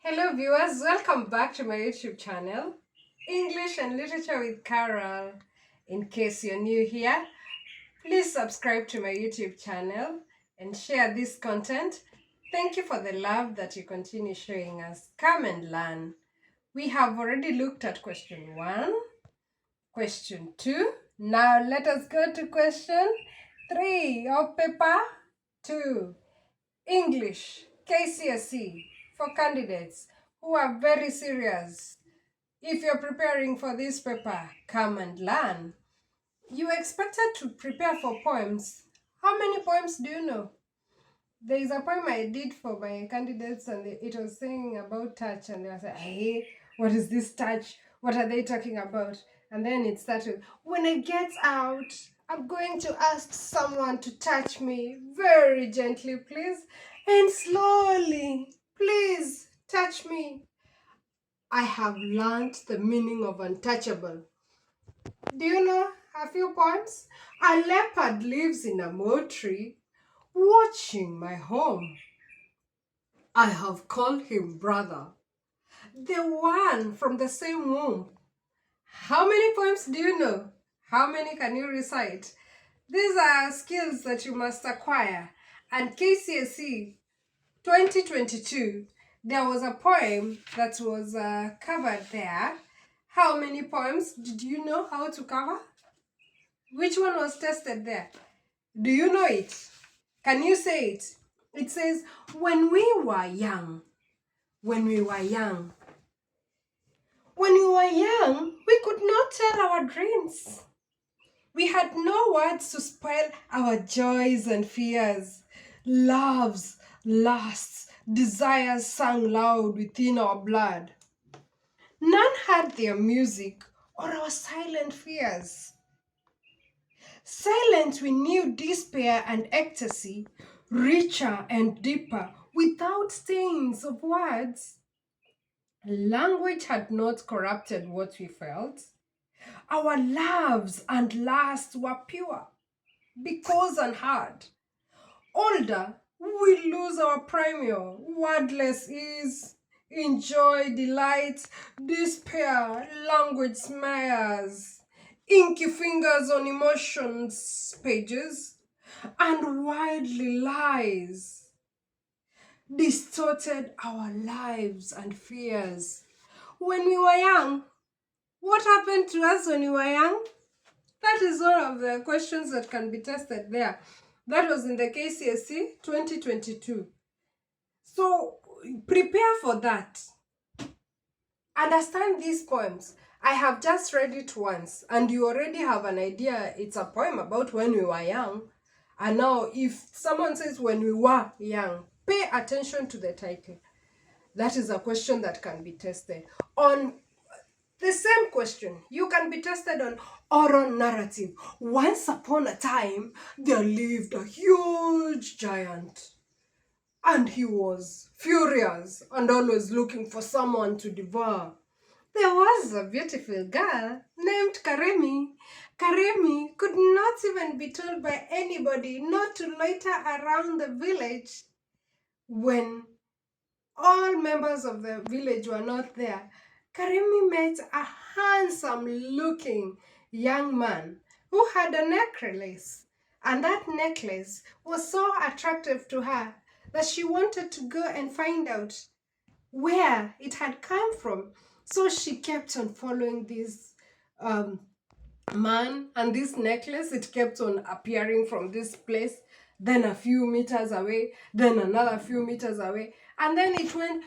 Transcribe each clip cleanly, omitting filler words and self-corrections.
Hello viewers, welcome back to my YouTube channel, English and Literature with Carol. In case you're new here, please subscribe to my YouTube channel and share this content. Thank you for the love that you continue showing us. Come and learn. We have already looked at question 1, question 2. Now let us go to question 3 of paper 2. English, KCSE, for candidates who are very serious. If you're preparing for this paper, come and learn. You expected to prepare for poems. How many poems do you know? There is a poem I did for my candidates, and it was saying about touch, and they were saying, hey, what is this touch? What are they talking about? And then it started, when I get out, I'm going to ask someone to touch me very gently, please, and slowly, please touch me. I have learned the meaning of untouchable. Do you know a few poems? A leopard lives in a moor tree, watching my home. I have called him brother, the one from the same womb. How many poems do you know? How many can you recite? These are skills that you must acquire. And KCSE 2022, there was a poem that was covered there. How many poems did you know how to cover? Which one was tested there? Do you know it? Can you say it? It says, when we were young, when we were young. When we were young, we could not tell our dreams. We had no words to spell our joys and fears. Loves, lusts, desires sang loud within our blood. None had their music or our silent fears. Silent we knew despair and ecstasy, richer and deeper, without stains of words. Language had not corrupted what we felt. Our loves and lusts were pure, because unheard. Older, we lose our primal, wordless ease, enjoy, delight, despair, language smears, inky fingers on emotions pages, and widely lies distorted our lives and fears. When we were young, what happened to us when we were young? That is one of the questions that can be tested there. That was in the KCSE 2022. So prepare for that. Understand these poems. I have just read it once, and you already have an idea it's a poem about when we were young. And now if someone says when we were young, pay attention to the title. That is a question that can be tested. On the same question, you can be tested on oral narrative. Once upon a time, there lived a huge giant, and he was furious and always looking for someone to devour. There was a beautiful girl named Karemi. Karemi could not even be told by anybody not to loiter around the village when all members of the village were not there. Karemi met a handsome-looking young man who had a necklace, and that necklace was so attractive to her that she wanted to go and find out where it had come from. So she kept on following this man, and this necklace, it kept on appearing from this place, then a few meters away, then another few meters away, and then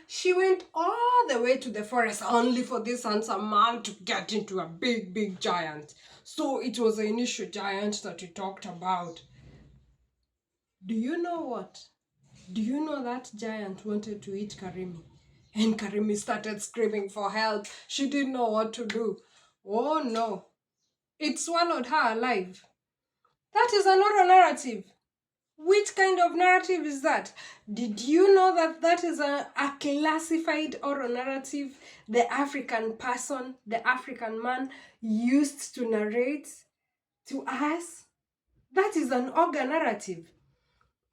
she went all the way to the forest only for this handsome man to get into a big giant. So it was the initial giant that we talked about. Do you know what? Do you know that giant wanted to eat Karimi? And Karimi started screaming for help. She didn't know what to do. Oh no, it swallowed her alive. That is an oral narrative. Which kind of narrative is that? Did you know that that is a classified oral narrative the African person, the African man used to narrate to us? That is an oral narrative.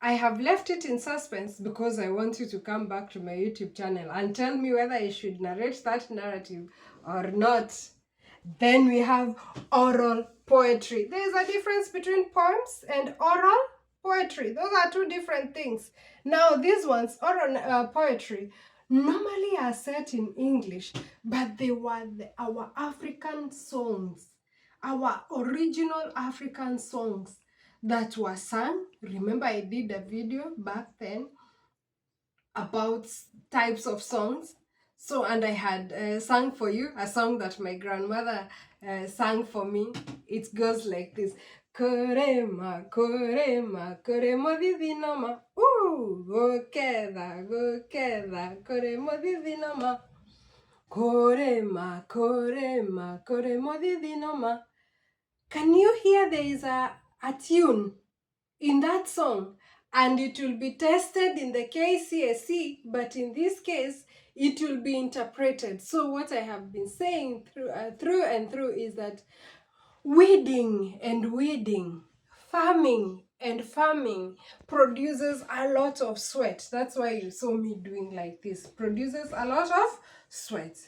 I have left it in suspense because I want you to come back to my YouTube channel and tell me whether I should narrate that narrative or not. Then we have oral poetry. There is a difference between poems and oral poetry. Those are two different things. Now, these ones, oral poetry, normally are set in English, but they were our African songs, our original African songs that were sung. Remember, I did a video back then about types of songs. So, and I had sung for you a song that my grandmother sang for me. It goes like this. Korema, korema, koremo divinama. Ooh, go keda, koremo divinama. Korema, korema, koremo divinama. Can you hear there is a tune in that song? And it will be tested in the KCSE, but in this case, it will be interpreted. So what I have been saying through and through is that weeding and weeding, farming and farming produces a lot of sweat. That's why you saw me doing like this. Produces a lot of sweat.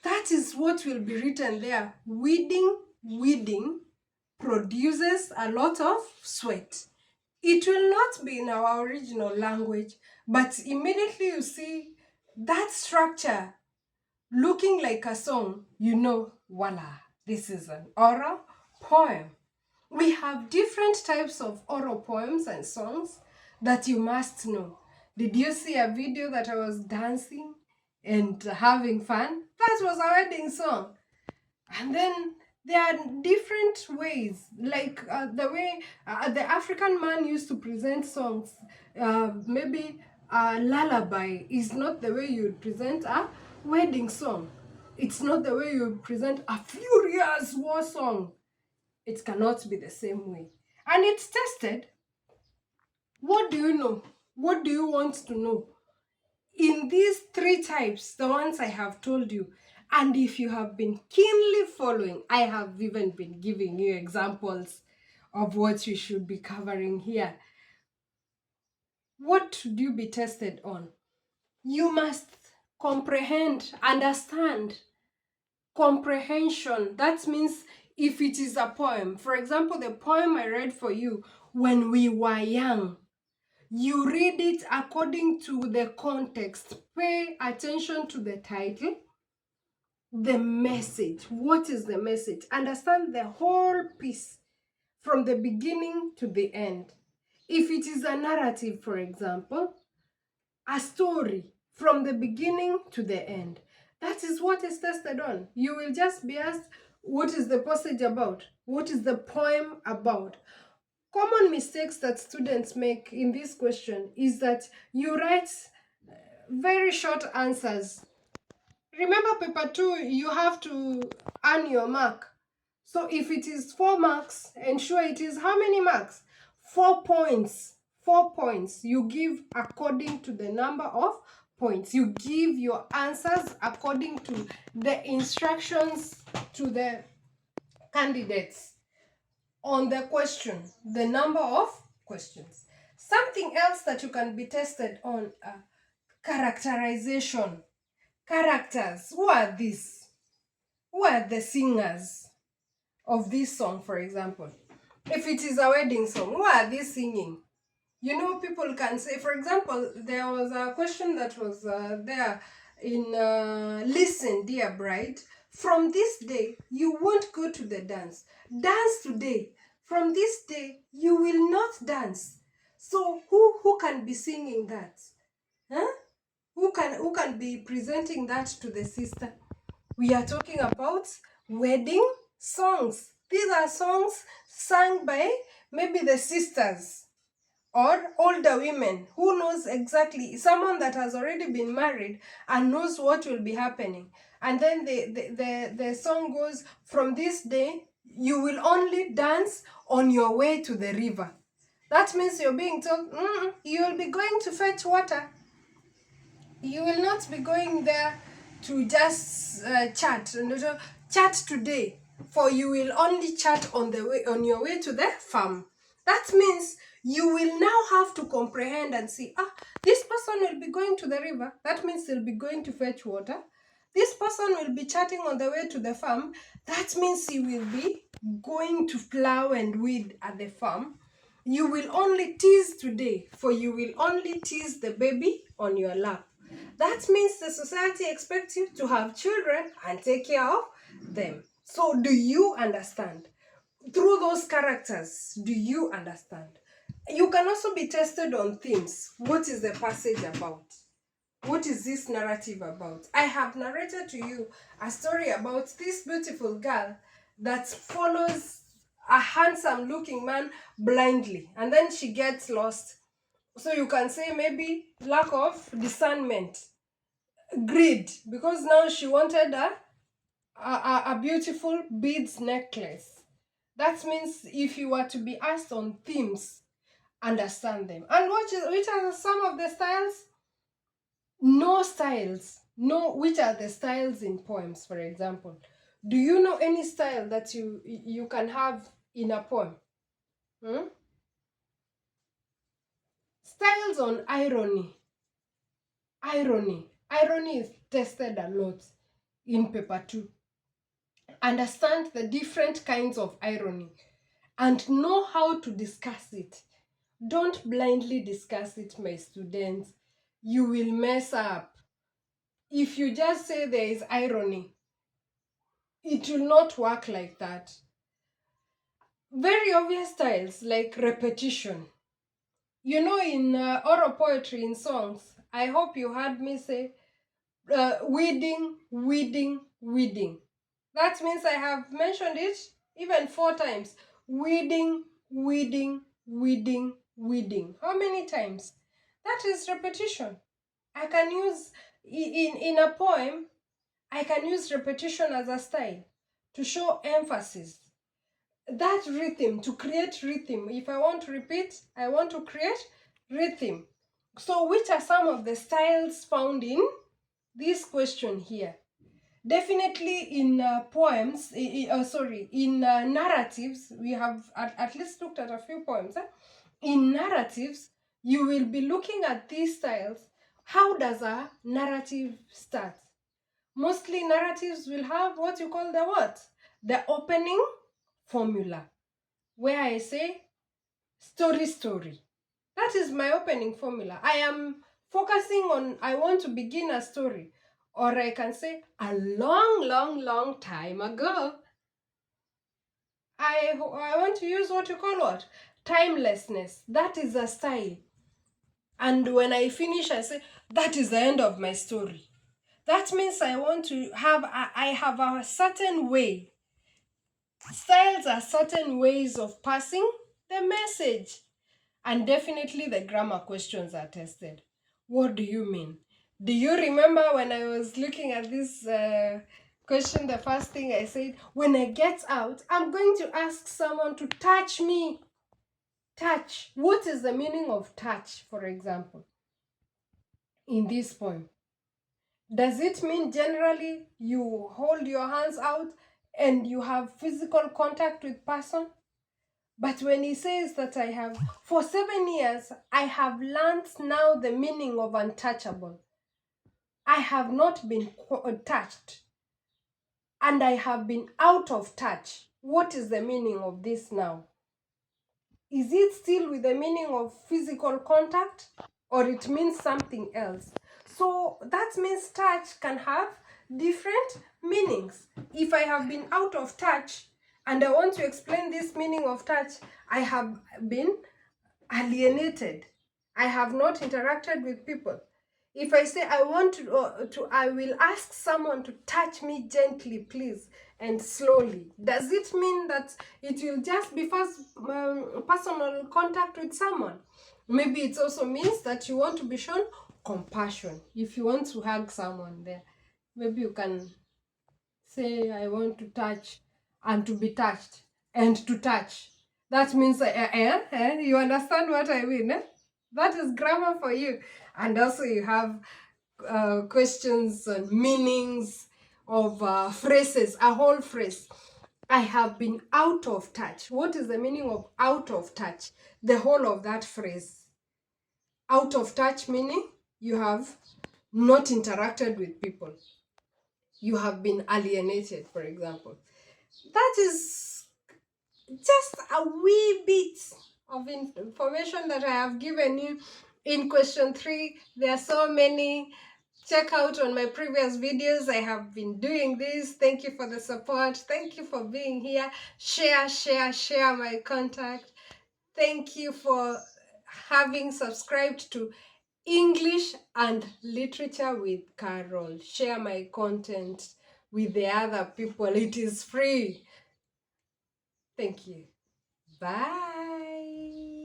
That is what will be written there. Weeding produces a lot of sweat. It will not be in our original language, but immediately you see that structure looking like a song, you know, voila, this is an oral poem. We have different types of oral poems and songs that you must know. Did you see a video that I was dancing and having fun? That was a wedding song. And then there are different ways, like the way the African man used to present songs. Maybe a lullaby is not the way you would present a wedding song. It's not the way you would present a furious war song. It cannot be the same way. And it's tested. What do you know? What do you want to know? In these three types, the ones I have told you, and if you have been keenly following, I have even been giving you examples of what you should be covering here. What should you be tested on? You must comprehend, understand. Comprehension. That means if it is a poem, for example, the poem I read for you, When We Were Young, you read it according to the context. Pay attention to the title, the message. What is the message? Understand the whole piece from the beginning to the end. If it is a narrative, for example, a story from the beginning to the end, that is what is tested on. You will just be asked, what is the passage about? What is the poem about? Common mistakes that students make in this question is that you write very short answers. Remember, paper 2, you have to earn your mark. So if it is 4 marks, ensure it is how many marks? 4 points. 4 points. You give according to the number of points. You give your answers according to the instructions to the candidates on the question, the number of questions. Something else that you can be tested on, characterization. Characters. Who are these? Who are the singers of this song, for example? If it is a wedding song, who are they singing? You know, people can say, for example, there was a question that was there in Listen, Dear Bride. From this day, you won't go to the dance. Dance today. From this day, you will not dance. So who can be singing that? Huh? Who can be presenting that to the sister? We are talking about wedding songs. These are songs sung by maybe the sisters or older women who knows exactly, someone that has already been married and knows what will be happening. And then the song goes, from this day, you will only dance on your way to the river. That means you're being told, you will be going to fetch water. You will not be going there to just chat. Chat today, for you will only chat on your way to the farm. That means you will now have to comprehend and see, this person will be going to the river. That means they'll be going to fetch water. This person will be chatting on the way to the farm. That means he will be going to plow and weed at the farm. You will only tease today, for you will only tease the baby on your lap. That means the society expects you to have children and take care of them. So do you understand? Through those characters, do you understand? You can also be tested on themes. What is the passage about? What is this narrative about? I have narrated to you a story about this beautiful girl that follows a handsome looking man blindly, and then she gets lost. So you can say maybe lack of discernment, greed, because now she wanted a beautiful beads necklace. That means if you were to be asked on themes, understand them. And which are some of the styles? No styles. No, which are the styles in poems, for example? Do you know any style that you can have in a poem? Hmm? Styles on irony. Irony is tested a lot in paper 2. Understand the different kinds of irony and know how to discuss it. Don't blindly discuss it, my students. You will mess up. If you just say there is irony, it will not work like that. Very obvious styles like repetition. You know, in oral poetry, in songs, I hope you heard me say weeding, weeding, weeding. That means I have mentioned it even 4 times. Weeding, weeding, weeding, weeding. How many times? That is repetition. I can use, in a poem, I can use repetition as a style to show emphasis. That rhythm, to create rhythm. If I want to repeat, I want to create rhythm. So which are some of the styles found in this question here? Definitely in poems, in narratives, we have at least looked at a few poems. In narratives, you will be looking at these styles. How does a narrative start? Mostly narratives will have what you call the what? The opening formula, where I say story. That is my opening formula. I am focusing on, I want to begin a story. Or I can say, a long time ago. I want to use what you call what? Timelessness. That is a style. And when I finish, I say, that is the end of my story. That means I want to have, I have a certain way. Styles are certain ways of passing the message. And definitely the grammar questions are tested. What do you mean? Do you remember when I was looking at this question, the first thing I said, when I get out, I'm going to ask someone to touch me. Touch. What is the meaning of touch, for example, in this poem? Does it mean generally you hold your hands out and you have physical contact with person? But when he says that I have, for 7 years, I have learned now the meaning of untouchable. I have not been touched. And I have been out of touch. What is the meaning of this now? Is it still with the meaning of physical contact? Or it means something else? So that means touch can have different meanings. If I have been out of touch, and I want to explain this meaning of touch, I have been alienated. I have not interacted with people. If I say I want I will ask someone to touch me gently, please, and slowly. Does it mean that it will just be first personal contact with someone? Maybe it also means that you want to be shown compassion. If you want to hug someone there, maybe you can say, I want to touch and to be touched and to touch. That means, you understand what I mean? That is grammar for you. And also you have questions and meanings of phrases, a whole phrase. I have been out of touch. What is the meaning of out of touch? The whole of that phrase. Out of touch meaning you have not interacted with people. You have been alienated, for example. That is just a wee bit of information that I have given you in question 3. There are so many. Check out on my previous videos. I have been doing this. Thank you for the support. Thank you for being here. Share my contact. Thank you for having subscribed to English and Literature with Carol. Share my content with the other people. It is free. Thank you. Bye.